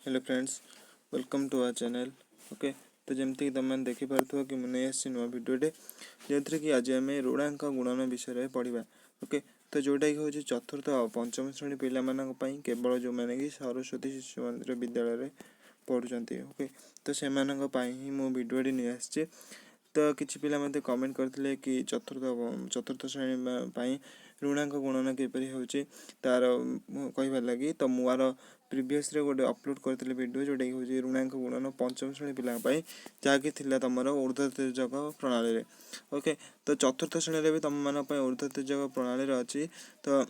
Hello friends, welcome to our channel. Okay, तो जमती कि तुम देखी पार्थो कि मुझे आसी नुआ भिडियोटे जो थी कि आज आम ऋणांक गुणन विषय पढ़ा। ओके, तो जोटा कि हूँ चतुर्थ और पंचम श्रेणी पाई केवल जो मैंने कि सरस्वती शिशु मंदिर विद्यालय पढ़ुंट। ओके, तो से ही मो भिडियोटी नहीं आसी। तो किसी पिला मते कमेंट करथिले कि चतुर्थ श्रेणी ऋणांक गुणन किपरि होची तार कहबार लगी। तो मुआर प्रीवियस रे गोटे अपलोड करथिले वीडियो जोटा कि होची ऋणांक गुणन पंचम श्रेणी पिला पाई जाकि थिला तमर ऊर्ध्वतिर्यक प्रणाली रे। ओके, तो चतुर्थ श्रेणी रे भी तम मन पय ऊर्ध्वतिर्यक प्रणाली रे अछि। तो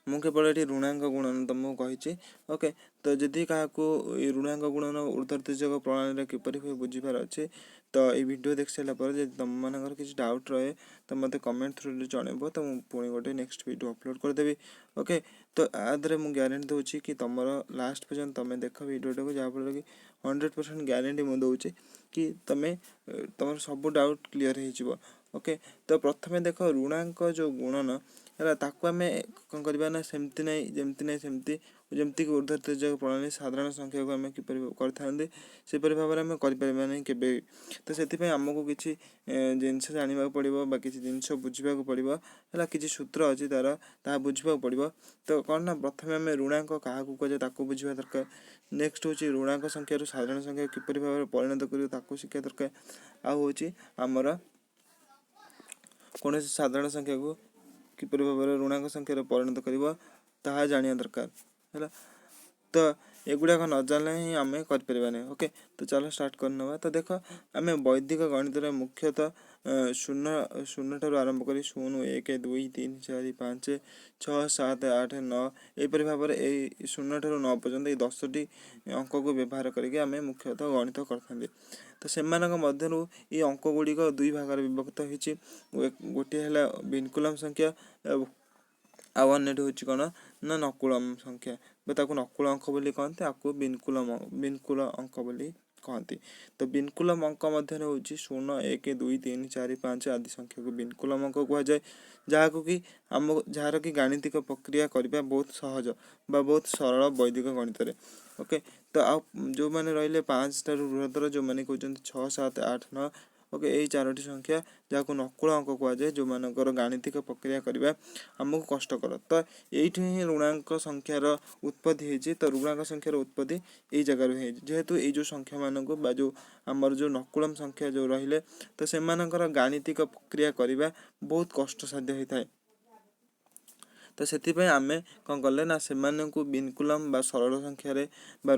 मु केवल ये ऋणांक गुणन तुमको कही। ओके, तो जदि क्या ऋणांक गुणन ऊर्ध्वतिर्यक प्रणाली किपरि बुझीपार अच्छे तो ये वीडियो देख सारापर जब तुम मानकर किसी डाउट रहे तो मत कमेंट थ्रू जनइब, तो मुझे पुणी गोटे नेक्स्ट वीडियो अपलोड करदेवी। ओके, तो आदरे मुझे ग्यारंटी दूसरी कि तुम लास्ट पर्यंत तुम देख वीडियो को जहाँफल कि 100% ग्यारंटी मुझे दूसरी कि तुम सब डाउट क्लीयर हो। ओके, तो प्रथम देख ऋणांक जो गुणन है ताकू आम कौन करना ना सेमती ना जमती ना सेमती जमती कि ऊर्ध्वतिर्यक प्रणाली साधारण संख्या को आम किपर करपरि भाव में करना नहीं केवे। तो से आमको किसी जिनस जानवा पड़ो कि जिनस बुझा पड़ो है कि सूत्र अच्छी तार ता बुझा पड़ो। तो कौन ना प्रथम आम ऋणांक क्या कहुए बुझा दरकार। नेक्स्ट हूँ ऋणांक संख्या साधारण संख्या किपर भाव में परिणत कर शिक्षा दरकार। आउ आमर कौन साधारण संख्या को किपर भाव में ऋणांक संख्यार परिणत कर जाना दरकार है। तो एगुड़ाक न जानले ही आम कर। ओके, तो चलो स्टार्ट करना। तो देख आम वैदिक गणित मुख्यतः शून्य शून्य ठार आरंभ कर 0 1 2 3 4 5 6 7 8 9 यहपरि भाव में 0 ठार 9 पर्यंत ये 10टी अंक को व्यवहार करके आम मुख्यतः गणित करते। तो से ये अंक गुड़िक दुई भाग विभक्त हो गोटे है विनकुलम संख्या आउ अन्यटी हूँ कौन ना नकुलम संख्या नकुल अंक बोली कहते आपको विनकुल अंक बोली कहती। तो विनकुलम अंक मध्य हूँ 0 1 2 3 4 5 आदि संख्या को विनकुलम अंक कहुए जहाँ कि आम जार कि गाणितिक प्रक्रिया करने बहुत सहज बा बहुत सरल वैदिक गणित। ओके, तो आ जो मैंने रही 5 ठार बृहत्तर जो मैंने कहते 6 7 8 9। ओके, यही 4टी संख्या जहाँ नकुल अंक कहुए जो मानकर गाणितिक प्रक्रिया करने आमको कष्टकर। तो ये ऋणांक संख्यार उत्पत्ति होती। तो ऋणांक संख्यार उत्पत्ति यही जगार जेहेतु ये जो संख्या मान को जो आमर जो नकुलम संख्या जो रहिले तो से गाणितिक प्रक्रिया करने बहुत कष्टसाध्य होता है। तो से आम कौन कले ना से विनकुलम बा सरल संख्यार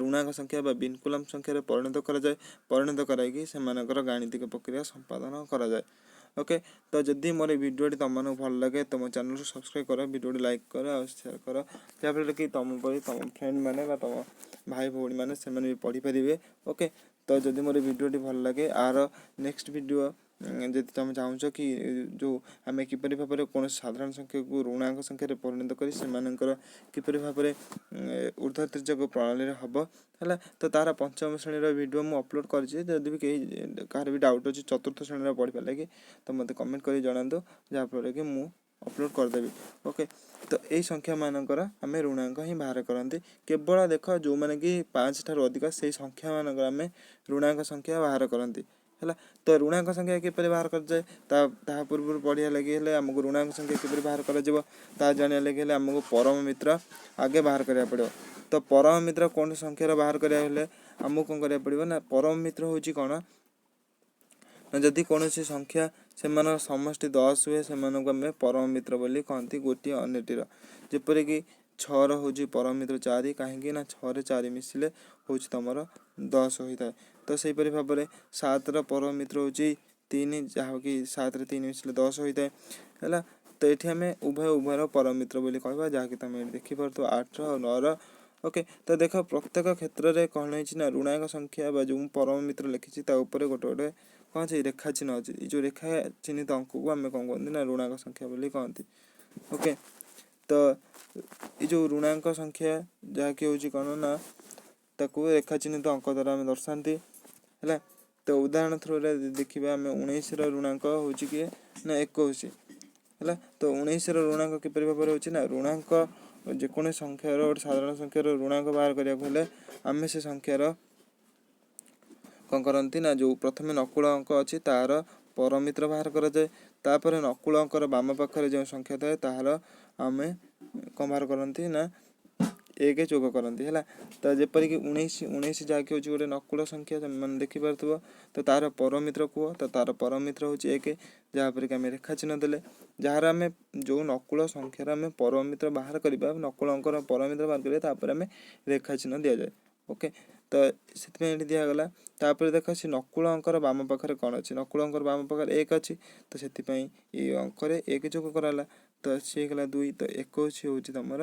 ऋणांक संख्या बा विनकुलम संख्यार परिणत कराई से गाणितिक प्रक्रिया संपादन करा जाए। ओके, तो जदि मोर भिडियोटी तुम भल लगे तो मो चैनल को सब्सक्राइब कर, भिडियोटी लाइक कर और शेयर कर जहाँफल कि तुम तुम फ्रेंड मैंने तुम भाई भौणी मैंने से भी पढ़ी पारे। ओके, तो जदि मोर भिडियोटी भल लगे आर नेक्स्ट वीडियो जब तुम चाहूच कि जो आम किपर भाव में कौन साधारण संख्या को ऋणांक संख्यार परिणत कर किपर भाव में ऊर्ध्वतिर्यक प्रणाली हम है। तो तार पंचम श्रेणी वीडियो मुझे अपलोड कर भी कहीं कह भी डाउट अच्छी चतुर्थ श्रेणी पढ़ा लगे तो मत कमेंट कर जनातु जहाँफल कि मुझे अपलोड करदेवी। ओके, तो यही संख्या मानकर आम ऋणांक ही बाहर करते केवल देख जो मैंने कि 5 ठार अधिक से संख्या मानक आम ऋणांक संख्या बाहर करती है। तो ऋणांक संख्या किपर बाहर कर जाए पूर्व पढ़िया लगे आमको ऋणांक संख्या किपर बाहर कर जाना लगे आमको परम मित्र आगे बाहर करा पड़ो। तो परम मित्र कौन संख्यार बाहर कराइले आमको कौन करा पड़ो ना परम मित्र हूँ कौन जदि कौन संख्या से समष्टि 10 हुए से आम परम मित्र बोली कहती गोटे अन्यटीर जेपरि कि 6 हूँ परम मित्र 4 कहीं 6 रे 4 मिसिले हूँ तुम 10 होता है। तो सहीपरि भाव में 7 परम मित्र हूँ 3 जहाँ कि 7 रे 3 मिसिले 10 होता है। तो ये आम उभय उभयर परम मित्र बोली कहवा जहाँकि तुम देखिपार 8 और 9। ओके, तो देख प्रत्येक क्षेत्र में कौन है ना ऋणांक संख्या जो परम मित्र लिखी गोटे गोटे कौन से रेखा चिन्ह अच्छी जो रेखा चिन्हित अंक को आम कौन कहते ना ऋणांक संख्या बोली कहती। ओके, तो ये जो ऋणांक संख्या जहाँकि हूँ कौन ना ताकू रेखा चिन्हित अंक द्वारा आम दर्शाती है। तो उदाहरण थ्रू देखा आम 19 ऋणांक हूँ कि ना 21 है। तो 19 ऋणांक किपर भाव में ना ऋणांक ଯେକୌଣସି ସଂଖ୍ୟାର ଗୋଟେ ସାଧାରଣ ସଂଖ୍ୟାର ଋଣାଙ୍କ ବାହାର କରିବାକୁ ହେଲେ ଆମେ ସେ ସଂଖ୍ୟାର କ'ଣ କରନ୍ତି ନା ଯେଉଁ ପ୍ରଥମେ ନକୁଳ ଅଙ୍କ ଅଛି ତାହାର ପରମିତ୍ର ବାହାର କରାଯାଏ। ତାପରେ ନକୁଳ ଅଙ୍କର ବାମ ପାଖରେ ଯେଉଁ ସଂଖ୍ୟା ଥାଏ ତାହାର ଆମେ କ'ଣ ବାହାର କରନ୍ତି ନା 1 ଯୋଗ କରନ୍ତି ହେଲା। ତ ଯେପରିକି 19 ଯାହାକି ହେଉଛି ଗୋଟେ ନକୁଳ ସଂଖ୍ୟା ମାନେ ଦେଖିପାରୁଥିବ। ତ ତାର ପରମିତ୍ର କୁହ, ତ ତାର ପରମିତ୍ର ହେଉଛି 1, ଯାହାପରେ କି ଆମେ ରେଖା ଚିହ୍ନ ଦେଲେ। ଯାହାର ଆମେ ଯେଉଁ ନକୁଳ ସଂଖ୍ୟାର ଆମେ ପରମିତ୍ର ବାହାର କରିବା, ନକୁଳ ଅଙ୍କର ପରମିତ୍ର ବାହାର କରିବା, ତାପରେ ଆମେ ରେଖା ଚିହ୍ନ ଦିଆଯାଏ। ଓକେ, ତ ସେଥିପାଇଁ ଏଠି ଦିଆଗଲା। ତାପରେ ଦେଖ ସେ ନକୁଳ ଅଙ୍କର ବାମ ପାଖରେ କ'ଣ ଅଛି, ନକୁଳ ଅଙ୍କର ବାମ ପାଖରେ 1 ଅଛି, ତ ସେଥିପାଇଁ ଏଇ ଅଙ୍କରେ 1 ଯୋଗ କରାହେଲା, ତ ସେ ହେଇଗଲା 2। ତ 21 ହେଉଛି ତମର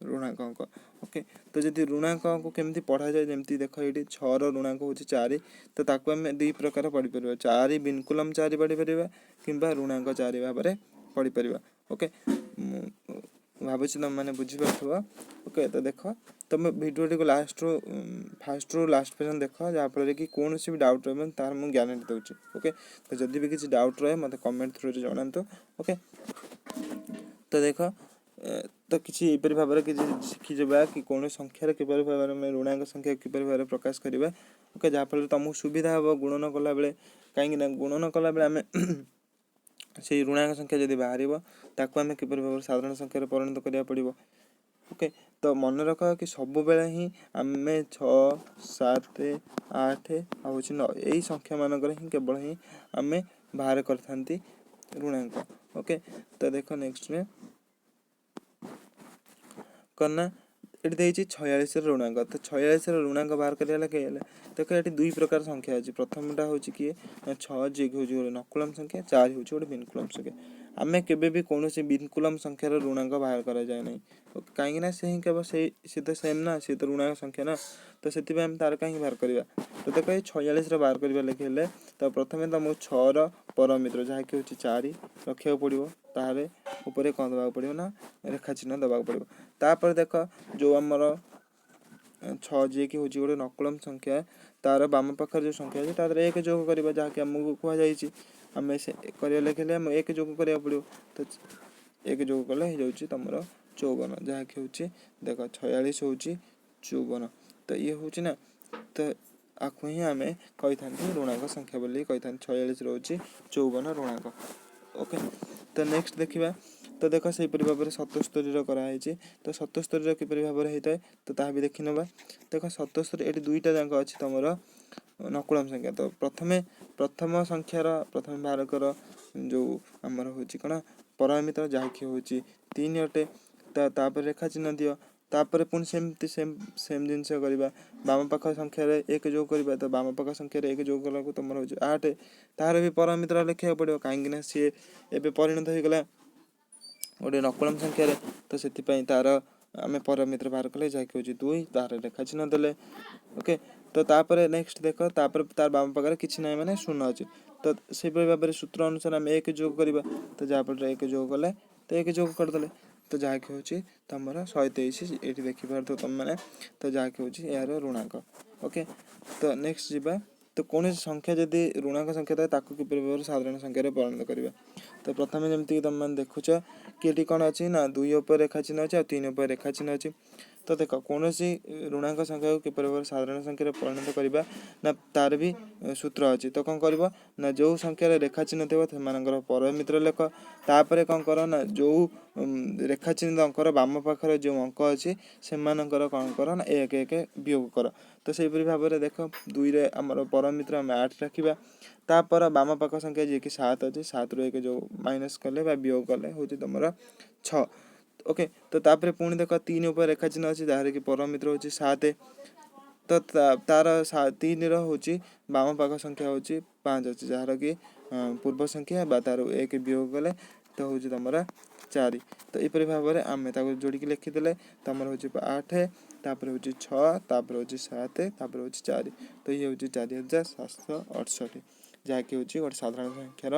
ଋଣାଙ୍କ ଅଙ୍କ। ଓକେ, ତ ଯଦି ଋଣାଙ୍କ ଅଙ୍କ କେମିତି ପଢ଼ାଯାଏ, ଯେମିତି ଦେଖ ଏଇଠି 6ର ଋଣାଙ୍କ ହେଉଛି 4, ତ ତାକୁ ଆମେ 2 ପ୍ରକାର ପଢ଼ିପାରିବା, 4 ବିନକୁଲମ 4 ପଢ଼ିପାରିବା କିମ୍ବା ଋଣାଙ୍କ 4 ଭାବରେ ପଢ଼ିପାରିବା। ଓକେ, ମୁଁ ଭାବୁଛି ତୁମେମାନେ ବୁଝିପାରୁଥିବ। ଓକେ, ତ ଦେଖ ତୁମେ ଭିଡ଼ିଓଟିକୁ ଫାଷ୍ଟରୁ ଲାଷ୍ଟ ପର୍ଯ୍ୟନ୍ତ ଦେଖ, ଯାହାଫଳରେ କି କୌଣସି ବି ଡାଉଟ୍ ରହିବନି, ତାର ମୁଁ ଗ୍ୟାରେଣ୍ଟି ଦେଉଛି। ଓକେ, ତ ଯଦି ବି କିଛି ଡାଉଟ୍ ରହେ ମୋତେ କମେଣ୍ଟ ଥ୍ରୁରେ ଜଣାନ୍ତୁ। ଓକେ, ତ ଦେଖ ତ କିଛି ଏହିପରି ଭାବରେ କିଛି ଶିଖିଯିବା କି କୌଣସି ସଂଖ୍ୟାର କିପରି ଭାବରେ ଆମେ ଋଣାଙ୍କ ସଂଖ୍ୟା କିପରି ଭାବରେ ପ୍ରକାଶ କରିବା। ଓକେ, ଯାହାଫଳରେ ତୁମକୁ ସୁବିଧା ହେବ ଗୁଣନ କଲାବେଳେ। କାହିଁକିନା ଗୁଣନ କଲାବେଳେ ଆମେ ସେଇ ଋଣାଙ୍କ ସଂଖ୍ୟା ଯଦି ବାହାରିବ ତାକୁ ଆମେ କିପରି ଭାବରେ ସାଧାରଣ ସଂଖ୍ୟାରେ ପରିଣତ କରିବାକୁ ପଡ଼ିବ। ଓକେ, ତ ମନେ ରଖ କି ସବୁବେଳେ ହିଁ ଆମେ 6, 7, 8 ଆଉ ହେଉଛି 9 ଏଇ ସଂଖ୍ୟା ମାନଙ୍କରେ ହିଁ କେବଳ ହିଁ ଆମେ ବାହାର କରିଥାନ୍ତି ଋଣାଙ୍କ। ଓକେ, ତ ଦେଖ ନେକ୍ସଟରେ କ'ଣ ନା ଏଠି ଦେଇଛି 46ର ଋଣାଙ୍କ। ତ 46ର ଋଣାଙ୍କ ବାହାର କରିବା ଲାଗି ହେଲେ ଦେଖ ଏଠି 2 ପ୍ରକାର ସଂଖ୍ୟା ଅଛି। ପ୍ରଥମଟା ହେଉଛି କିଏ ନା 6 ଯିଏକି ହେଉଛି ଗୋଟେ ନକୁଳମ ସଂଖ୍ୟା, 4 ହେଉଛି ଗୋଟେ ବିନକୁଲମ ସଂଖ୍ୟା। ଆମେ କେବେ ବି କୌଣସି ବିନକୁଲମ ସଂଖ୍ୟାର ଋଣାଙ୍କ ବାହାର କରାଯାଏ ନାହିଁ, କାହିଁକିନା ସେ ହିଁ କେବଳ ସେ ତ ସେମ୍ ନା, ସେ ତ ଋଣାଙ୍କ ସଂଖ୍ୟା ନା, ତ ସେଥିପାଇଁ ଆମେ ତାର କାହିଁକି ବାହାର କରିବା। ତ ଦେଖ ଏଇ 46ର ବାହାର କରିବା ଲାଗି ହେଲେ ତ ପ୍ରଥମେ ତୁମକୁ 6ର ପରମିତ୍ର ଯାହାକି ହେଉଛି 4 ରଖିବାକୁ ପଡ଼ିବ, ତାହେଲେ ଉପରେ କ'ଣ ଦେବାକୁ ପଡ଼ିବ ନା ରେଖା ଚିହ୍ନ ଦେବାକୁ ପଡ଼ିବ। ତାପରେ ଦେଖ ଯେଉଁ ଆମର 6 ଯିଏକି ହେଉଛି ଗୋଟେ ନକୁଳମ ସଂଖ୍ୟା, ତାର ବାମ ପାଖରେ ଯେଉଁ ସଂଖ୍ୟା ଅଛି ତା ଦେହରେ 1 ଯୋଗ କରିବା, ଯାହାକି ଆମକୁ କୁହାଯାଇଛି। ଆମେ ସେ କରିବା ଲାଗି ହେଲେ ଆମେ 1 ଯୋଗ କରିବାକୁ ପଡ଼ିବ, ତ 1 ଯୋଗ କଲେ ହେଇଯାଉଛି ତମର 54, ଯାହାକି ହେଉଛି ଦେଖ 46 ହେଉଛି 54। ତ ଇଏ ହେଉଛି ନା, ତ ଆକୁ ହିଁ ଆମେ କହିଥାନ୍ତି ଋଣାଙ୍କ ସଂଖ୍ୟା ବୋଲି କହିଥାନ୍ତି। 46 ରହୁଛି 54 ଋଣାଙ୍କ। ଓକେ, ତ ନେକ୍ସଟ ଦେଖିବା। ତ ଦେଖ ସେହିପରି ଭାବରେ 77ର କରାହେଇଛି। ତ 77ର କିପରି ଭାବରେ ହେଇଥାଏ ତ ତାହା ବି ଦେଖିନେବା। ଦେଖ 77 ଏଠି 2ଟା ଯାକ ଅଛି ତମର ନକୁଳମ ସଂଖ୍ୟା। ତ ପ୍ରଥମ ସଂଖ୍ୟାର ପ୍ରଥମେ ବାହାର କର ଯେଉଁ ଆମର ହେଉଛି କ'ଣ ପରମିତ୍ର, ଯାହାକି ହେଉଛି 3 ଅଟେ। ତାପରେ ରେଖା ଚିହ୍ନ ଦିଅ, ତାପରେ ପୁଣି ସେମିତି ସେମ୍ ଜିନିଷ କରିବା। ବାମ ପାଖ ସଂଖ୍ୟାରେ 1 ଯୋଗ କରିବା, ତ ବାମ ପାଖ ସଂଖ୍ୟାରେ 1 ଯୋଗ କଲାକୁ ତମର ହେଉଛି 8। ତାହାର ବି ପରମିତ୍ର ଲେଖିବାକୁ ପଡ଼ିବ, କାହିଁକିନା ସିଏ ଏବେ ପରିଣତ ହୋଇଗଲା ଗୋଟେ ନକୁଳମ ସଂଖ୍ୟାରେ, ତ ସେଥିପାଇଁ ତାର ଆମେ ପରମିତ୍ର ବାହାର କଲେ ଯାହାକି ହେଉଛି 2, ତାହାର ରେଖା ଚିହ୍ନ ଦେଲେ। ଓକେ, ତ ତାପରେ ନେକ୍ସଟ ଦେଖ, ତାପରେ ତାର ବାମ ପାଖରେ କିଛି ନାହିଁ ମାନେ 0 ଅଛି, ତ ସେହିପରି ଭାବରେ ସୂତ୍ର ଅନୁସାରେ ଆମେ 1 ଯୋଗ କରିବା, ତ ଯାହାଫଳରେ 1 ଯୋଗ କଲେ ତ 1 ଯୋଗ କରିଦେଲେ, ତ ଯାହାକି ହେଉଛି ତମର 123 ଏଇଠି ଦେଖିପାରୁଥିବ ତମମାନେ, ତ ଯାହାକି ହେଉଛି ଏହାର ଋଣାଙ୍କ। ଓକେ, ତ ନେକ୍ସଟ ଯିବା। ତ କୌଣସି ସଂଖ୍ୟା ଯଦି ଋଣାଙ୍କ ସଂଖ୍ୟା ଥାଏ ତାକୁ କିପରି ଭାବରେ ସାଧାରଣ ସଂଖ୍ୟାରେ ପରିଣତ କରିବା। ତ ପ୍ରଥମେ ଯେମିତିକି ତୁମେମାନେ ଦେଖୁଛ କି ଏଠି କ'ଣ ଅଛି ନା 2 ଉପରେ ରେଖା ଚିହ୍ନ ଅଛି ଆଉ 3 ଉପରେ ରେଖା ଚିହ୍ନ ଅଛି। ତ ଦେଖ କୌଣସି ଋଣାଙ୍କ ସଂଖ୍ୟାକୁ କିପରି ଭାବରେ ସାଧାରଣ ସଂଖ୍ୟାରେ ପରିଣତ କରିବା ନା ତାର ବି ସୂତ୍ର ଅଛି। ତ କ'ଣ କରିବ ନା ଯେଉଁ ସଂଖ୍ୟାରେ ରେଖା ଚିହ୍ନ ଥିବ ସେମାନଙ୍କର ପରମିତ୍ର ଲେଖ, ତାପରେ କ'ଣ କର ନା ଯେଉଁ ରେଖା ଚିହ୍ନିତ ଅଙ୍କର ବାମ ପାଖରେ ଯେଉଁ ଅଙ୍କ ଅଛି ସେମାନଙ୍କର କ'ଣ କର ନା 1 1 ବିୟୋଗ କର। ତ ସେହିପରି ଭାବରେ ଦେଖ 2ରେ ଆମର ପରମିତ୍ର ଆମେ 8 ରଖିବା, ତାପରେ ବାମ ପାଖ ସଂଖ୍ୟା ଯିଏକି 7 ଅଛି, 7ରୁ 1 ଯେଉଁ ମାଇନସ୍ କଲେ ବା ବିୟୋଗ କଲେ ହେଉଛି ତମର 6। ଓକେ, ତ ତାପରେ ପୁଣି ଦେଖ 3 ଉପରେ ରେଖା ଚିହ୍ନ ଅଛି, ଯାହାର କି ପରମିତ୍ର ହେଉଛି 7। ତ ତାର 3ର ହେଉଛି ବାମ ପାଖ ସଂଖ୍ୟା ହେଉଛି 5 ଅଛି, ଯାହାର କି ପୂର୍ବ ସଂଖ୍ୟା ବା ତାର 1 ବିୟୋଗ କଲେ ତ ହେଉଛି ତମର 4। ତ ଏହିପରି ଭାବରେ ଆମେ ତାକୁ ଯୋଡ଼ିକି ଲେଖିଦେଲେ ତମର ହେଉଛି 8, ତାପରେ ହେଉଛି 6, ତାପରେ ହେଉଛି 7, ତାପରେ ହେଉଛି 4। ତ ଇଏ ହେଉଛି 4768, ଯାହାକି ହେଉଛି ଗୋଟେ ସାଧାରଣ ସଂଖ୍ୟାର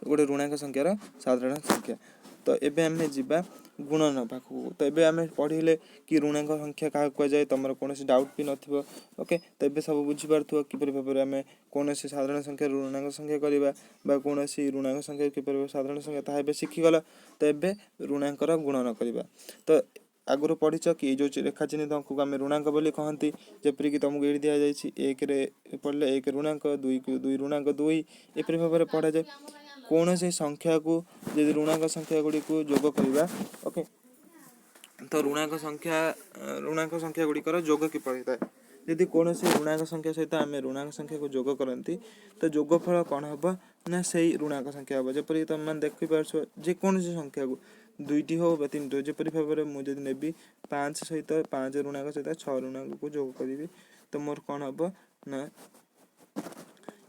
ଗୋଟେ ଋଣାଙ୍କ ସଂଖ୍ୟାର ସାଧାରଣ ସଂଖ୍ୟା। ତ ଏବେ ଆମେ ଯିବା गुणन पाखକୁ। ତ ଏବେ ଆମେ ପଢ଼ିଲେ କି ଋଣାଙ୍କ ସଂଖ୍ୟା କାହାକୁ କୁହାଯାଏ। ତମର କୌଣସି ଡାଉଟ୍ ବି ନଥିବ। ଓକେ, ତ ଏବେ ସବୁ ବୁଝିପାରୁଥିବ କିପରି ଭାବରେ ଆମେ କୌଣସି ସାଧାରଣ ସଂଖ୍ୟାରୁ ଋଣାଙ୍କ ସଂଖ୍ୟା କରିବା ବା କୌଣସି ଋଣାଙ୍କ ସଂଖ୍ୟା କିପରି ସାଧାରଣ ସଂଖ୍ୟା ତାହା ଏବେ ଶିଖିଗଲ। ତ ଏବେ ଋଣାଙ୍କର ଗୁଣନ କରିବା। ତ ଆଗରୁ ପଢ଼ିଛ କି ଏଇ ଯେଉଁ ରେଖା ଚିହ୍ନିତ ଅଙ୍କକୁ ଆମେ ଋଣାଙ୍କ ବୋଲି କହନ୍ତି। ଯେପରିକି ତମକୁ ଏଇଠି ଦିଆଯାଇଛି 1ରେ ପଢ଼ିଲେ 1 ଋଣାଙ୍କ, 2କୁ 2 ଋଣାଙ୍କ 2 ଏପରି ଭାବରେ ପଢ଼ାଯାଏ। କୌଣସି ସଂଖ୍ୟାକୁ ଯଦି ଋଣାଙ୍କ ସଂଖ୍ୟା ଗୁଡ଼ିକୁ ଯୋଗ କରିବା, ଓକେ, ତ ଋଣାଙ୍କ ସଂଖ୍ୟା ଗୁଡ଼ିକର ଯୋଗ କିପରି ହୋଇଥାଏ। ଯଦି କୌଣସି ଋଣାଙ୍କ ସଂଖ୍ୟା ସହିତ ଆମେ ଋଣାଙ୍କ ସଂଖ୍ୟାକୁ ଯୋଗ କରନ୍ତି ତ ଯୋଗଫଳ କ'ଣ ହେବ ନା ସେଇ ଋଣାଙ୍କ ସଂଖ୍ୟା ହେବ। ଯେପରିକି ତୁମେମାନେ ଦେଖିପାରୁଛ ଯେକୌଣସି ସଂଖ୍ୟାକୁ 2ଟି ହେଉ ବା 3ଟି ହେଉ, ଯେପରି ଭାବରେ ମୁଁ ଯଦି ନେବି 5 ସହିତ 5 ଋଣାଙ୍କ ସହିତ 6 ଋଣାଙ୍କକୁ ଯୋଗ କରିବି ତ ମୋର କ'ଣ ହେବ ନା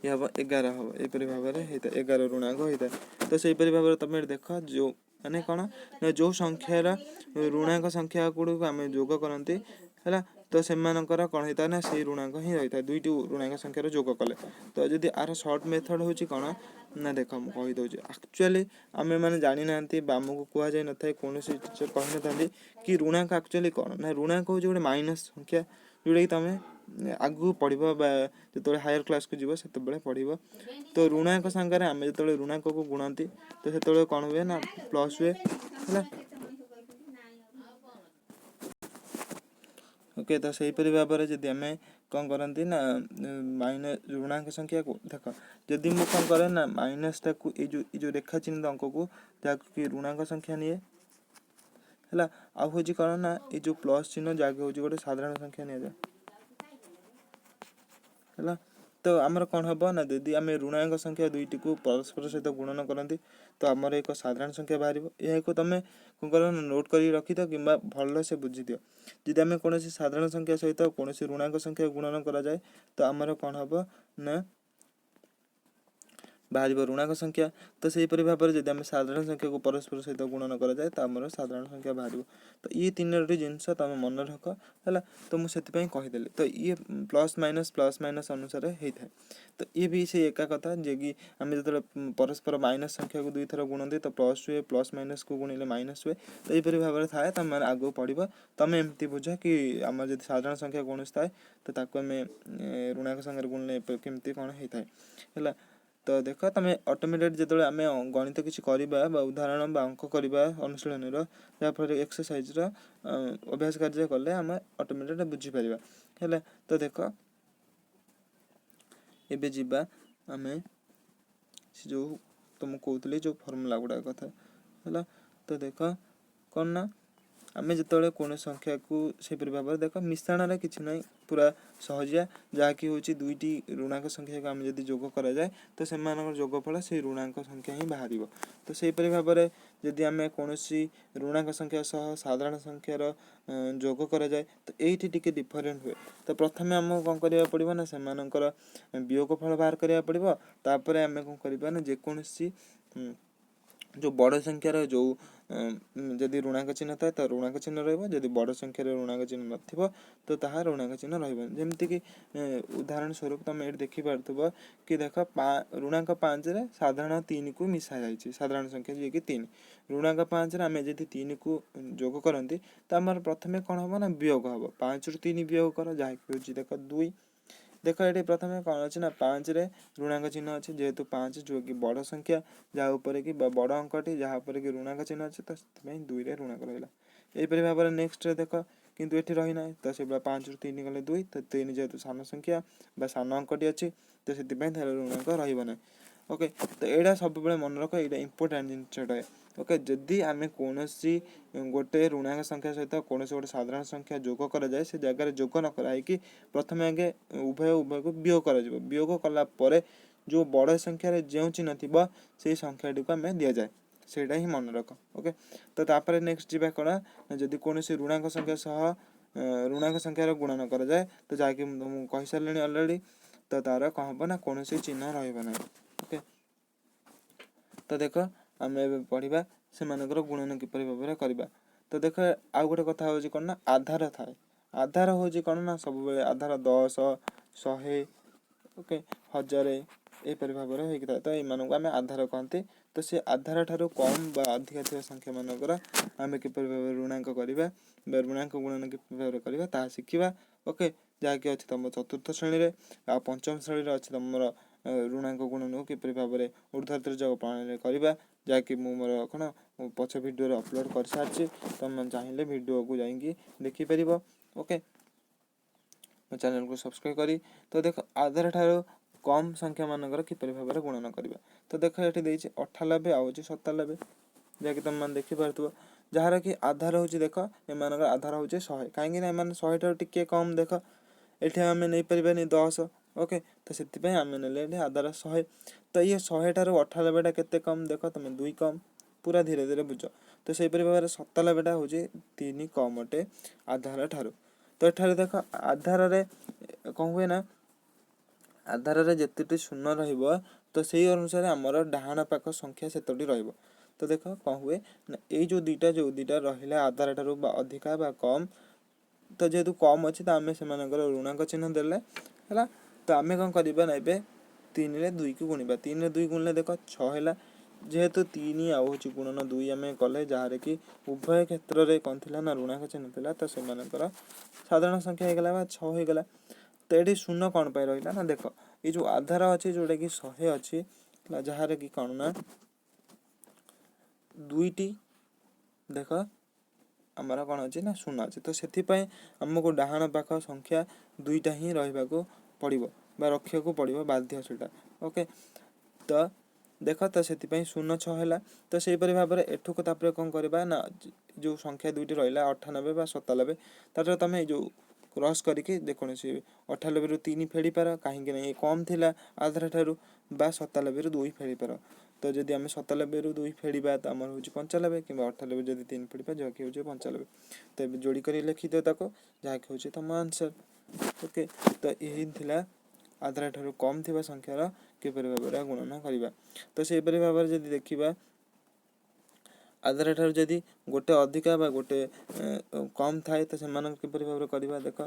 ଇଏ ହେବ 11 ହେବ। ଏପରି ଭାବରେ ହେଇଥାଏ 11 ଋଣାଙ୍କ ହୋଇଥାଏ। ତ ସେହିପରି ଭାବରେ ତୁମେ ଦେଖ ଯେଉଁ ମାନେ କ'ଣ ନା ଯେଉଁ ସଂଖ୍ୟାର ଋଣାଙ୍କ ସଂଖ୍ୟା ଗୁଡ଼ିକୁ ଆମେ ଯୋଗ କରନ୍ତି ହେଲା, ତ ସେମାନଙ୍କର କ'ଣ ହେଇଥାଏ ନା ସେଇ ଋଣାଙ୍କ ହିଁ ରହିଥାଏ 2ଟି ଋଣାଙ୍କ ସଂଖ୍ୟାର ଯୋଗ କଲେ। ତ ଯଦି ଆର ସର୍ଟ ମେଥଡ଼ ହେଉଛି କ'ଣ ନା ଦେଖ ମୁଁ କହିଦେଉଛି। ଆକ୍ଚୁଆଲି ଆମେମାନେ ଜାଣିନାହାନ୍ତି ବା ଆମକୁ କୁହାଯାଇ ନଥାଏ, କୌଣସି ଟିଚର କହିନଥାନ୍ତି କି ଋଣାଙ୍କ ଆକ୍ଚୁଆଲି କ'ଣ ନା ଋଣାଙ୍କ ହେଉଛି ଗୋଟେ ମାଇନସ୍ ସଂଖ୍ୟା, ଯେଉଁଟାକି ତୁମେ ଆଗକୁ ପଢ଼ିବ ବା ଯେତେବେଳେ ହାୟର କ୍ଲାସ୍କୁ ଯିବ ସେତେବେଳେ ପଢ଼ିବ। ତ ଋଣାଙ୍କ ସାଙ୍ଗରେ ଆମେ ଯେତେବେଳେ ଋଣାଙ୍କକୁ ଗୁଣନ୍ତି ତ ସେତେବେଳେ କ'ଣ ହୁଏ ନା ପ୍ଲସ୍ ହୁଏ ହେଲା। ଓକେ, ତ ସେହିପରି ଭାବରେ ଯଦି ଆମେ କ'ଣ କରନ୍ତି ନା ଋଣାଙ୍କ ସଂଖ୍ୟାକୁ ଦେଖ, ଯଦି ମୁଁ କ'ଣ କରେ ନା ମାଇନସ୍ଟାକୁ ଏଇ ଯେଉଁ ରେଖା ଚିହ୍ନିତ ଅଙ୍କକୁ ଯାହାକୁ କି ଋଣାଙ୍କ ସଂଖ୍ୟା ନିଏ ହେଲା, ଆଉ ହେଉଛି କ'ଣ ନା ଏଇ ଯେଉଁ ପ୍ଲସ୍ ଚିହ୍ନ ଯାହାକୁ ହେଉଛି ଗୋଟେ ସାଧାରଣ ସଂଖ୍ୟା ନିଆଯାଏ ହେଲା। ତ ଆମର କ'ଣ ହେବ ନା ଯଦି ଆମେ ଋଣାଙ୍କ ସଂଖ୍ୟା 2ଟିକୁ ପରସ୍ପର ସହିତ ଗୁଣନ କରନ୍ତି ତ ଆମର ଏକ ସାଧାରଣ ସଂଖ୍ୟା ବାହାରିବ। ଏହାକୁ ତୁମେ କ'ଣ କର ନା ନୋଟ୍ କରିକି ରଖିଦିଅ କିମ୍ବା ଭଲସେ ବୁଝିଦିଅ। ଯଦି ଆମେ କୌଣସି ସାଧାରଣ ସଂଖ୍ୟା ସହିତ କୌଣସି ଋଣାଙ୍କ ସଂଖ୍ୟା ଗୁଣନ କରାଯାଏ ତ ଆମର କ'ଣ ହେବ ନା ବାହାରିବ ଋଣାଙ୍କ ସଂଖ୍ୟା। ତ ସେହିପରି ଭାବରେ ଯଦି ଆମେ ସାଧାରଣ ସଂଖ୍ୟାକୁ ପରସ୍ପର ସହିତ ଗୁଣନ କରାଯାଏ ତ ଆମର ସାଧାରଣ ସଂଖ୍ୟା ବାହାରିବ। ତ ଇଏ 3ଟି ଜିନିଷ ତୁମେ ମନେ ରଖ ହେଲା। ତ ମୁଁ ସେଥିପାଇଁ କହିଦେଲି। ତ ଇଏ ପ୍ଲସ୍ ମାଇନସ୍ ଅନୁସାରେ ହେଇଥାଏ। ତ ଇଏ ବି ସେଇ ଏକା କଥା ଯେ କି ଆମେ ଯେତେବେଳେ ପରସ୍ପର ମାଇନସ୍ ସଂଖ୍ୟାକୁ 2 ଥର ଗୁଣନ୍ତି ତ ପ୍ଲସ୍ ହୁଏ, ପ୍ଲସ୍ ମାଇନସ୍କୁ ଗୁଣିଲେ ମାଇନସ୍ ହୁଏ। ତ ଏହିପରି ଭାବରେ ଥାଏ, ତୁମେ ଆଗକୁ ପଢ଼ିବ। ତୁମେ ଏମିତି ବୁଝ କି ଆମର ଯଦି ସାଧାରଣ ସଂଖ୍ୟା କୌଣସି ଥାଏ ତ ତାକୁ ଆମେ ଋଣାଙ୍କ ସାଙ୍ଗରେ ଗୁଣିଲେ କେମିତି କ'ଣ ହେଇଥାଏ ହେଲା। ତ ଦେଖ ତୁମେ ଅଟୋମେଟିକ୍ ଯେତେବେଳେ ଆମେ ଗଣିତ କିଛି କରିବା ବା ଉଦାହରଣ ବା ଅଙ୍କ କରିବା ଅନୁଶୀଳନୀର, ଯାହାଫଳରେ ଏକ୍ସରସାଇଜ୍ର ଅଭ୍ୟାସ କାର୍ଯ୍ୟ କଲେ ଆମେ ଅଟୋମେଟିକ୍ ବୁଝିପାରିବା ହେଲା। ତ ଦେଖ ଏବେ ଯିବା ଆମେ ସେ ଯେଉଁ ତୁମକୁ କହୁଥିଲି ଯେଉଁ ଫର୍ମୁଲା ଗୁଡ଼ାକ କଥା ହେଲା। ତ ଦେଖ କ'ଣ ନା ଆମେ ଯେତେବେଳେ କୌଣସି ସଂଖ୍ୟାକୁ ସେହିପରି ଭାବରେ ଦେଖ ମିଶାଣରେ କିଛି ନାହିଁ, ପୁରା ସହଜିଆ, ଯାହାକି ହେଉଛି 2ଟି ଋଣାଙ୍କ ସଂଖ୍ୟାକୁ ଆମେ ଯଦି ଯୋଗ କରାଯାଏ ତ ସେମାନଙ୍କର ଯୋଗଫଳ ସେଇ ଋଣାଙ୍କ ସଂଖ୍ୟା ହିଁ ବାହାରିବ। ତ ସେହିପରି ଭାବରେ ଯଦି ଆମେ କୌଣସି ଋଣାଙ୍କ ସଂଖ୍ୟା ସହ ସାଧାରଣ ସଂଖ୍ୟାର ଯୋଗ କରାଯାଏ ତ ଏଇଠି ଟିକେ ଡିଫରେଣ୍ଟ ହୁଏ। ତ ପ୍ରଥମେ ଆମକୁ କ'ଣ କରିବାକୁ ପଡ଼ିବ ନା ସେମାନଙ୍କର ବିୟୋଗଫଳ ବାହାର କରିବାକୁ ପଡ଼ିବ। ତାପରେ ଆମେ କ'ଣ କରିବା ନା ଯେକୌଣସି ଯେଉଁ ବଡ଼ ସଂଖ୍ୟାର ଯେଉଁ ଯଦି ଋଣାଙ୍କ ଚିହ୍ନ ଥାଏ ତ ଋଣାଙ୍କ ଚିହ୍ନ ରହିବ, ଯଦି ବଡ଼ ସଂଖ୍ୟାର ଋଣାଙ୍କ ଚିହ୍ନ ନଥିବ ତ ତାହା ଋଣାଙ୍କ ଚିହ୍ନ ରହିବନି। ଯେମିତିକି ଉଦାହରଣ ସ୍ୱରୂପ ତୁମେ ଏଠି ଦେଖିପାରୁଥିବ କି ଦେଖ ଋଣାଙ୍କ 5ରେ ସାଧାରଣ 3କୁ ମିଶା ଯାଇଛି, ସାଧାରଣ ସଂଖ୍ୟା ଯିଏକି 3। ଋଣାଙ୍କ 5ରେ ଆମେ ଯଦି 3କୁ ଯୋଗ କରନ୍ତି ତ ଆମର ପ୍ରଥମେ କ'ଣ ହେବ ନା ବିୟୋଗ ହେବ। 5ରୁ 3 ବିୟୋଗ କର, ଯାହାକି ହେଉଛି ଦେଖ 2। ଦେଖ ଏଠି ପ୍ରଥମେ କ'ଣ ଅଛି ନା 5ରେ ଋଣାଙ୍କ ଚିହ୍ନ ଅଛି, ଯେହେତୁ 5 ଯେଉଁକି ବଡ଼ ସଂଖ୍ୟା ଯାହା ଉପରେ କି ବା ବଡ଼ ଅଙ୍କଟି ଯାହା ଉପରେ କି ଋଣାଙ୍କ ଚିହ୍ନ ଅଛି ତ ସେଥିପାଇଁ 2ରେ ଋଣାଙ୍କ ରହିଲା। ଏହିପରି ଭାବରେ ନେକ୍ସଟରେ ଦେଖ କିନ୍ତୁ ଏଠି ରହିନାହିଁ, ତ ସେଭଳିଆ 5ରୁ 3 ଗଲେ 2, ତ 3 ଯେହେତୁ ସାନ ସଂଖ୍ୟା ବା ସାନ ଅଙ୍କଟି ଅଛି ତ ସେଥିପାଇଁ ତାର ଋଣାଙ୍କ ରହିବ ନାହିଁ। ଓକେ, ତ ଏଇଟା ସବୁବେଳେ ମନେ ରଖ, ଏଇଟା ଇମ୍ପୋର୍ଟାଣ୍ଟ ଜିନିଷଟା। ଓକେ, ଯଦି ଆମେ କୌଣସି ଗୋଟେ ଋଣାଙ୍କ ସଂଖ୍ୟା ସହିତ କୌଣସି ଗୋଟେ ସାଧାରଣ ସଂଖ୍ୟା ଯୋଗ କରାଯାଏ ସେ ଜାଗାରେ ଯୋଗ ନ କରାହେଇକି ପ୍ରଥମେ ଆଗେ ଉଭୟକୁ ବିୟୋଗ କରାଯିବ। ବିୟୋଗ କଲା ପରେ ଯେଉଁ ବଡ଼ ସଂଖ୍ୟାରେ ଯେଉଁ ଚିହ୍ନ ଥିବ ସେଇ ସଂଖ୍ୟାଟିକୁ ଆମେ ଦିଆଯାଏ, ସେଇଟା ହିଁ ମନେ ରଖ। ଓକେ, ତ ତାପରେ ନେକ୍ସଟ ଯିବା କ'ଣ ନା ଯଦି କୌଣସି ଋଣାଙ୍କ ସଂଖ୍ୟା ସହ ଋଣାଙ୍କ ସଂଖ୍ୟାର ଗୁଣନ କରାଯାଏ ତ ଯାହାକି ମୁଁ କହିସାରିଲିଣି ଅଲରେଡ଼ି, ତ ତାର କ'ଣ ହେବ ନା କୌଣସି ଚିହ୍ନ ରହିବ ନାହିଁ। ଓକେ, ତ ଦେଖ ଆମେ ଏବେ ପଢ଼ିବା ସେମାନଙ୍କର ଗୁଣନ କିପରି ଭାବରେ କରିବା। ତ ଦେଖ ଆଉ ଗୋଟେ କଥା ହେଉଛି କ'ଣ ନା ଆଧାର ଥାଏ। ଆଧାର ହେଉଛି କ'ଣ ନା ସବୁବେଳେ ଆଧାର 10, 100, ଓକେ, 1000 ଏହିପରି ଭାବରେ ହେଇକି ଥାଏ। ତ ଏମାନଙ୍କୁ ଆମେ ଆଧାର କହନ୍ତି। तो से आधार ठारू कम बा अधिका थिबा संख्या मानकर आमे किपरि भाबे ऋणांक करिबा बा ऋणांक गुणन किपरि भाबे करिबा ता शिखिबा। ओके, जहाँकि अच्छे तुम चतुर्थ श्रेणी रे आ पंचम श्रेणी रे अच्छे तुम ऋणांक गुणन किपरि भाबे ऊर्ध्वतिर्जक प्रणाली करिबा, जहाँकि मु मोर कोन पछ वीडियो रे अपलोड कर सारछि। तुम चाहिले वीडियो को जाइंगी देखि परिबो। ओके, मो चैनल को सब्सक्राइब करी। तो देख आधार ठारू कम संख्या मानकर किपरि भाबे गुणन करिबा। तो देख एठी देछि 98 आ होछि 97, जहाँकि तुम मान देखि पारथुबो, जहार कि आधार होछि देख ए मानकर आधार होछि 100, काहेकि ना माने 100 ठारू टिके कम। देख एठी आमे नै परिबानी 10। ओके, तो सेति पय आमे नेले एठी आधार 100। तो ये 100 ठारू 98 टा केते कम देख तुम 2 कम, पूरा धीरे धीरे बुझ। तो सेहि परि भाबे 97 टा होछि 3 कम अटे आधार ठारू। तो एठारे देख आधार रे कौन हुए ना, आधार रे जेतेटी शून्य रहिबो तो सेही अनुसार हमर डाहाण पाख संख्या सेतोटी रहिबो। तो देख कौन हुए ना, ए जो दुईटा रहिला आधार ठारू बा अधिका बा कम, तो जेहेतु कम अछि त आमे से मानकर ऋणांक चिन्ह देले हला। तो आमे कोन करिबा ना, एबे 3 रे 2 को गुणिबा। 3 रे 2 गुणले देख 6 हैला, जेहेतु 3 आ होछि गुणन 2 आमे कले, जहारे कि उभय क्षेत्र रे कोन थिला ना ऋणांक चिन्ह थिला। तो से मानकर साधारण संख्या हे गला बा 6 हे गला। तो एठी शून्य कोन पय रहिला ना, देख ए जो आधार अछि जोटा कि 100 अछि, जहारे कि कोन ना दुईटी देख हमरा कोन अछि ना शून्य अछि। तो सेति पय हमको डाहाण पाख संख्या दुईटा ही रहिबा को पड़िबो बा रखिया को पड़िबो बाध्य सेटा। ओके, तो देख तो सेति पय 06 हैला। तो सेहि परि भाबरे एठु को तापरे कोन करबा ना, जो संख्या दुईटी रहिला 98 बा 97, तातर तमे जो क्रॉस करिके देखोन से 98 रु 3 फेडी पार, काहेकि ना ए कम थिला आधार ठारू, बा 97 रु 2 फेडी पार। तो जदि आमे 97 रु 2 फेडिबा त हमर होछि 95, किबा 98 जदि 3 फेडिबा जहा कि होछि 95। तो एबे जोडी करी लिखि दे ताको, जहा कि होछि तम आंसर। ओके, तो एही थिला आधार ठारू कम थिबा संख्यार किपरि भाबरे गुणन करिबा। तो सेहि परि भाबरे जदि देखिबा आधार ठारू जदि गोटे अधिका बा गोटे कम थाए, तो सेमान किपरि भाबरे करिबा। देख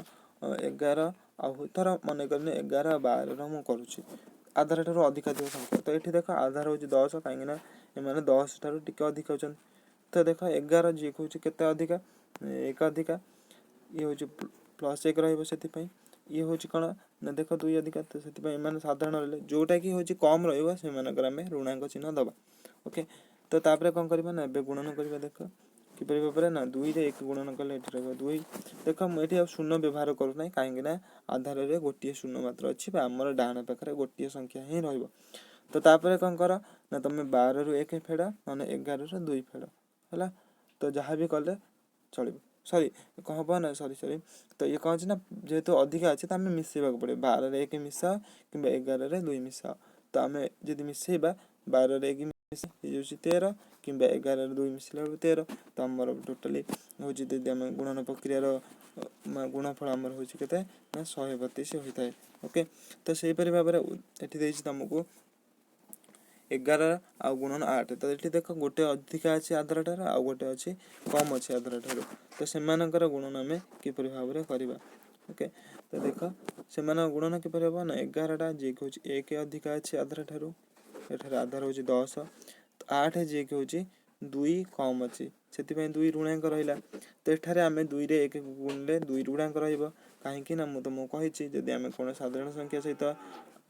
11 आ थर मन करने 11 आ 12 रो मु करूछि आधार ठारू अधिका थिबा संख्या। तो एठी देख आधार होछि 10, काहेकि ना ए माने 10 ठारू टिके अधिक होछन। तो देख 11 जे होछि केते अधिका 1 अधिका, ये होछि प्लस 1 रहइबो। सेति पय ये होछि कोन ना, देख 2 अधिका। तो सेति पय माने साधारण रहले जोटा कि होछि कम रहइबो से मानकर हमें ऋणांक चिन्ह दबा। ओके, तो तापरे कोन करबा ना, एबे गुणन करबा। देख किपरि भाबरे ना 2 रे 1 गुणन करले एठी रहबो 2। देख मु एठी शून्य व्यवहार करू नै, काहेकि ना आधार रे गोटिए शून्य मात्र अछि, बा हमर डाहाण पाखरे गोटिए संख्या ही रहइबो। तो तापरे कोन कर ना, तमे 12 रु 1 फेड माने 11 रु 2 फेड हला। तो जहा भी कले चलिबो। सॉरी कहबो ना, सॉरी तो ये कहछ ना, जेहेतु अधिका अछि त हमें मिसेबा को पड़े। 12 रे 1 मिसा किबा 11 रे 2 मिसा। तो हमें जदि मिसेबा 12 रे 1 मिसा ये होछि 13, किबा 11 रे 2 मिसला 13। तो हमर टोटली होछि, जदि हम गुणन प्रक्रिया रो गुणफल हमर होछि केते ना 132 होइताय। ओके, तो सेहि परि भाबरे एठी देछि तुमको 11 आ गुणन 8। तो एठी देख गोटे अधिका अछि आधार ठारू आ गोटे अछि कम अछि आधार ठारू। तो सेमानकर गुणन हमें किपरि भाबरे करिबा। ओके, तो देख सेमान गुणन किपरि होबा ना, 11 टा जे कि होछि 1 अधिका अछि आधार ठारू, एठारे आधार होछि 10। तो 8 जे कि होछि 2 कम अछि, सेति पय 2 ऋणांक रहिला। तो एठारे हमें 2 रे 1 गुणले 2 ऋणांक रहिबो, काहेकि ना मु तुमको कहिछि जदि हमें कोन साधारण संख्या सहित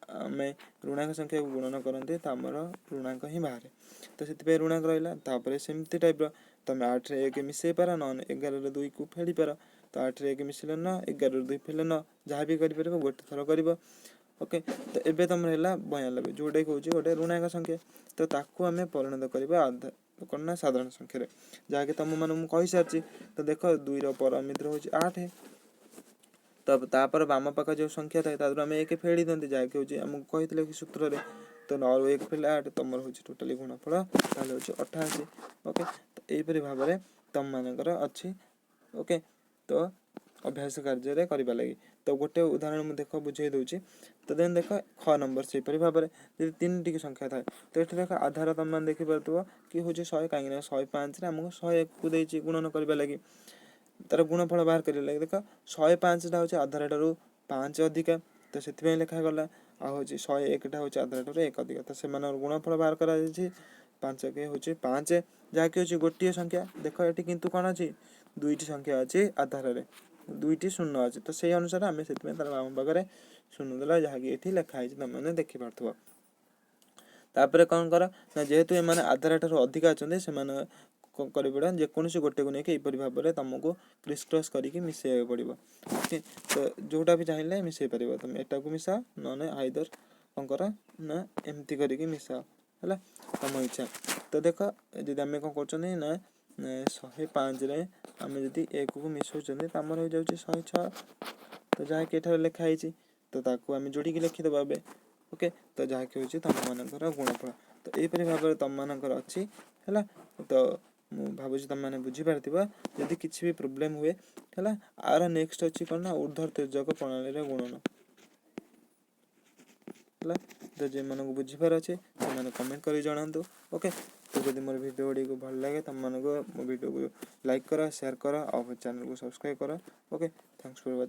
हमें ऋणांक संख्या को गुणन करंते त हमर ऋणांक ही बाहरे। तो सेति पय ऋणांक रहिला। तापरे सेमति टाइप रो तमे 8 रे 1 मिसेई पार, न 11 रे 2 को फेडी पार। तो 8 रे 1 मिसिले न, 11 रे 2 फेले न, जहा भी करि परबो गोटे थरो करबो। ओके, तो एबे तमर हैला 92, जोडे कहउछि गोटे ऋणांक संख्या। तो ताकू हमें परिणत करबा आधा कोन ना साधारण संख्या रे, जहा कि तम माने मु कहि सारछि। तो देखो 2 रो परमित्र होछि 8। तब तापर बाम पाख जो संख्या थाए तादर हमें 1 फेडी दंते, जहा कि होछि हम कहितले कि सूत्र रे। तो 9 रो 1 फेले 8, तमर होछि टोटली गुणफल ताले होछि 88। ओके, तो एई परि भाबरे तम मानकर अछि। ओके, तो अभ्यास कार्य रे करबा लागि तो गोटे उदाहरण मु देखो बुझेई दउछि। तो देन देखो ख नंबर से परि भाबरे यदि 3 टी संख्या थाए, तो एठी देखो आधार तम मान देखि परतबो कि होछि 100, काहे ना 105 रे हमको 101 को देछि गुणन करबा लागि, तार गुणफल बाहर करिया लागि। देखो 105 टा होछि आधार ठारू 5 अधिका, तो सेति पय लेखा गला। आ होछि 101 टा होछि आधार ठारू 1 अधिका, तो सेमानर गुणफल बाहर करा जाछि 5 के होची 5 जहाँकि होची गोटे संख्या देख ये किंतु कौन अच्छी दुईटी संख्या अच्छी आधार रे दुईटी शून्य अच्छे तो से अनुसार आम से आम पाखे शून्य देला जहाँकि ये लिखाई तुमने देखिपे तापर कौन कर ना जेहेतु एम आधार ठार अधिक अच्छा से कर पड़ा जेकोसी गोटे को लेकिन यहपरी भाव में तुमको क्रिस क्रस करके मिसै पड़ो ओके तो जोटा भी चाहिए मिसै पार तुम एटा को मिसा ना आइदर कौन कर ना एमती करके मिसाओ है तुम इच्छा तो देख जब आम कौन कर ना 105 रे आम जब एक को मिसौर आमर हो जाए 106 तो जहाँकि एठार लिखाई तो ताकू आम जोड़ी लिखिदेवा ए ओके तो जहाँकि हूँ तुम मानकर गुणफल तो यहपरी भाव में तुम मानकर अच्छी है तो भावुँ तुम मैंने बुझीपार जदि किसी भी प्रोब्लेम हुए है आर नेक्स्ट अच्छी कौन ना ऊर्ध्वर तिर्यक प्रणाली गुणन है तो जो मन को बुझीपार अच्छे से कमेंट कर जनातु ओके तो जब मोर वीडियो गुड़ी भल लगे तुम मो वीडियो को लाइक कर शेयर कर और चैनल को सब्सक्राइब कर ओके थैंक्स फॉर वाचिंग।